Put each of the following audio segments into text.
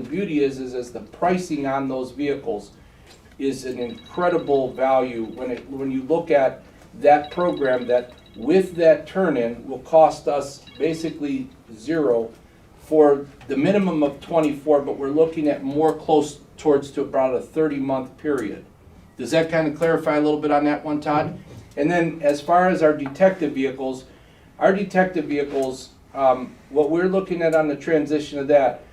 The beauty is the pricing on those vehicles is an incredible value when you look at that program that with that turn-in will cost us basically zero for the minimum of 24, but we're looking at more close towards to about a 30-month period. Does that kind of clarify a little bit on that one, Todd? And then as far as our detective vehicles, what we're looking at on the transition of that,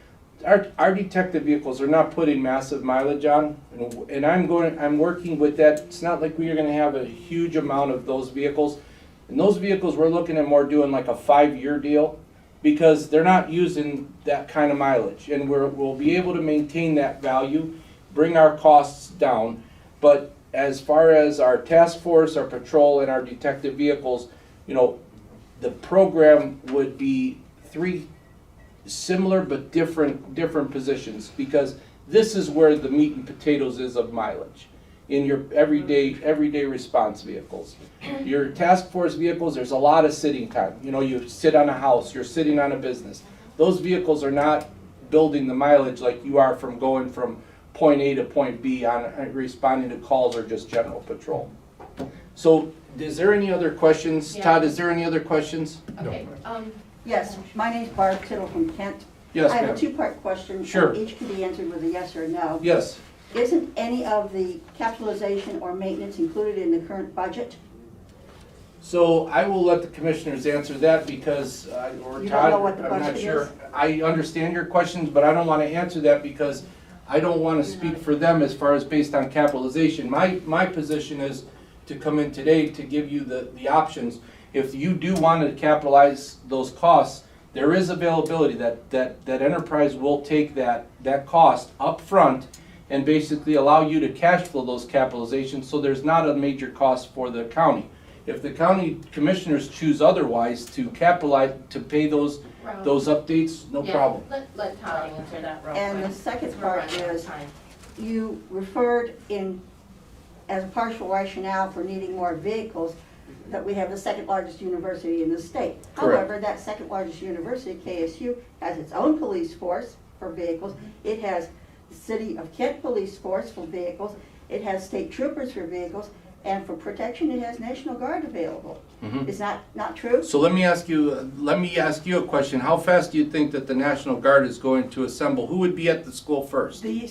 our detective vehicles are not putting massive mileage on, and I'm working with that. It's not like we are going to have a huge amount of those vehicles. And those vehicles we're looking at more doing like a 5-year deal because they're not using that kind of mileage, and we'll be able to maintain that value, bring our costs down. But as far as our task force, our patrol, and our detective vehicles, you know, the program would be 3 similar but different positions, because this is where the meat and potatoes is of mileage in your everyday response vehicles. Your task force vehicles, there's a lot of sitting time. You know, you sit on a house, you're sitting on a business. Those vehicles are not building the mileage like you are from going from point A to point B on responding to calls or just general patrol. So is there any other questions? Yeah. Todd, is there any other questions? Okay, Yes, my name's Barb Tittle from Kent. Yes, I have ma'am. a 2-part question. Sure. Each can be answered with a yes or no. Yes. Isn't any of the capitalization or maintenance included in the current budget? So I will let the commissioners answer that because, or You don't Todd, know what the I'm not budget sure. is? I understand your questions, but I don't want to answer that because I don't want to speak for them as far as based on capitalization. My position is to come in today to give you the options. If you do want to capitalize those costs, there is availability that enterprise will take that cost up front and basically allow you to cash flow those capitalizations, so there's not a major cost for the county. If the county commissioners choose otherwise to capitalize, to pay those updates, no problem. Let Todd answer that real quick. And the second We're part running out of is, time. you referred as a partial rationale for needing more vehicles, that we have the 2nd largest university in the state. Correct. However, that 2nd largest university, KSU, has its own police force for vehicles. It has the City of Kent Police Force for vehicles. It has state troopers for vehicles. And for protection, it has National Guard available. Mhm. Is that not true? So let me ask you a question. How fast do you think that the National Guard is going to assemble? Who would be at the school first? The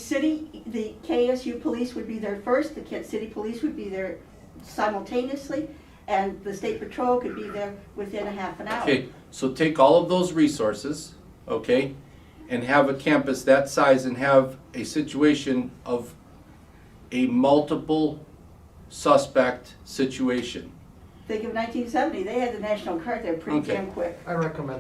KSU police would be there first, the Kent City Police would be there simultaneously, and the State Patrol could be there within a half an hour. Okay, so take all of those resources, okay, and have a campus that size and have a situation of a multiple suspect situation. Think of 1970, they had the National Guard there pretty Okay. damn quick. I recommend